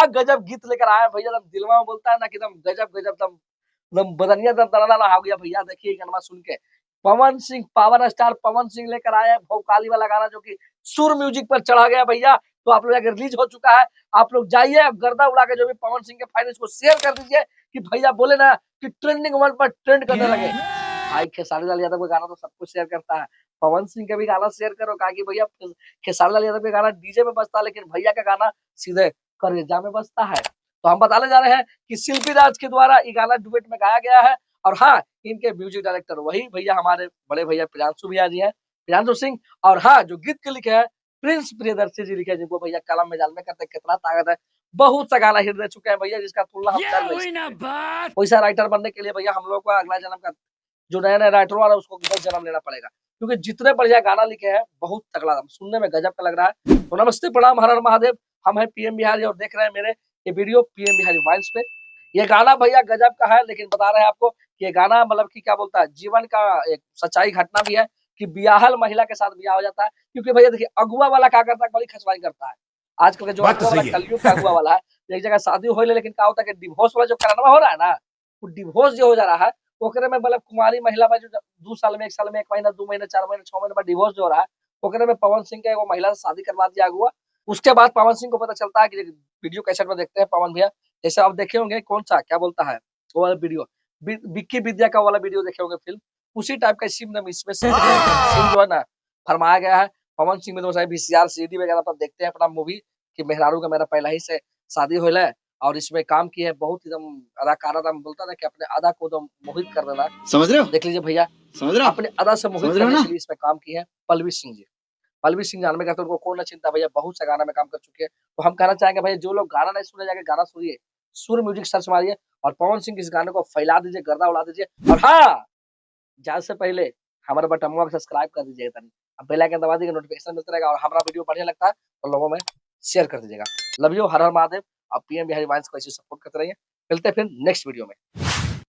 गजब गीत लेकर आए भैया, एकदम दिलवा में बोलता है ना कि एकदम गजब गजब, एकदम बदनिया एकदम दरदरा हो गया भैया। देखिए गाना सुन के पवन सिंह, पावर स्टार पवन सिंह लेकर आए हैं भोकाली वाला गाना, जो कि सुर म्यूजिक पर चढ़ा गया भैया। तो आप लोग रिलीज हो चुका है, आप लोग जाइए गर्दा उड़ा के जो भी पवन सिंह के फैन को शेयर कर दीजिए कि भैया बोले ना कि ट्रेंडिंग वर्ल्ड पर ट्रेंड करने लगे। भाई खेसारी लाल यादव का गाना तो सब कुछ शेयर करता है, पवन सिंह का भी गाना शेयर करो, कहा कि भैया खेसारी लाल यादव का गाना डीजे में बजता है, लेकिन भैया का गाना सीधे करेजा में बजता है। तो हम बताने जा रहे हैं कि शिल्पी राज के द्वारा ये गाना डुएट में गाया गया है। और हाँ, इनके म्यूजिक डायरेक्टर वही भैया हमारे बड़े भैया प्रियांशु भैया जी हैं, प्रियांशु सिंह। और हाँ, जो गीत के लिखे हैं प्रिंस प्रियदर्शी जी लिखे, जिनको भैया कलम में जालमे करते कितना ताकत है। बहुत सा गाना हिट दे चुके हैं भैया, जिसका तुलना हम कर नहीं सकते। वैसा राइटर बनने के लिए भैया हम लोग को अगला जन्म का जो नया नया राइटर वाला उसको जन्म लेना पड़ेगा, क्योंकि जितने बढ़िया गाना लिखे हैं बहुत तगड़ा, सुनने में गजब का लग रहा है। तो नमस्ते प्रणाम हर हर महादेव, हम हैं पीएम बिहारी और देख रहे हैं मेरे ये वीडियो पीएम बिहारी वाइन्स पे। ये गाना भैया गजब का है, लेकिन बता रहे हैं आपको कि ये गाना मतलब कि क्या बोलता है, जीवन का एक सच्चाई घटना भी है कि बियाहल महिला के साथ बियाह हो जाता है। क्योंकि भैया देखिए अगुआ वाला क्या करता है, बड़ी खचवाई करता है। आजकल के जो बात तो अगुआ वाला सही है। कलयुग का अगुआ वाला है, एक जगह शादी हो लेकिन क्या होता है कि डिवोर्स वाला जो कराना हो रहा है ना, वो डिवोर्स जो हो जा रहा है, ओकरे में मतलब कुमारी महिला में जो 2 साल में 1 साल में 1 महीना 2 महीने 4 महीने 6 महीने बाद डिवोर्स जो हो रहा है, ओकरे में पवन सिंह के एगो महिला से शादी करवा दिया अगुआ। उसके बाद पवन सिंह को पता चलता है कि वीडियो कैसेट में देखते हैं पवन भैया, जैसे आप देखे होंगे कौन सा क्या बोलता है वो वाला वीडियो, विक्की विद्या का वाला वीडियो देखे होंगे फिल्म, उसी टाइप का सीन इसमें सीन जो है ना फरमाया गया है। पवन सिंह में तो वीसीआर सीडी वगैरह पर देखते हैं अपना मूवी कि मेहरारू का मेरा पहला ही से शादी होल है, और इसमें काम किए हैं बहुत एकदम अदाकारा नाम बोलता ना कि अपने अदा को एकदम मोहित कर देना। समझ रहे हो? देख लीजिए भैया, समझ रहे हो? अपने अदा से मोहित समझ रहे हो करने ना? के लिए इसमें काम किए हैं पल्लवी सिंह जी। पल्लवी सिंह जानने में कहते हैं उनको कौन ना चिंता भैया, बहुत से गाना में काम कर चुके हैं। तो हम कहना चाहेंगे भैया जो लोग गाना नहीं सुने जाके गाना सुनिए, सुर म्यूजिक सर्च मारिए और पवन सिंह के इस गाने को फैला दीजिए, गर्दा उड़ा दीजिए। और हाँ, जाने से पहले हमारे बटमुआ को सब्सक्राइब कर दीजिएगा, तनी अब बेल आइकन दबा दीजिएगा, नोटिफिकेशन मिलता रहेगा। और हमारा वीडियो बढ़िया लगता है तो लोगों में शेयर कर दीजिएगा। लव यू, हर हर महादेव। आप पीएम बिहारी वाइन्स को ऐसे सपोर्ट करते रहिए। मिलते हैं फिर नेक्स्ट वीडियो में।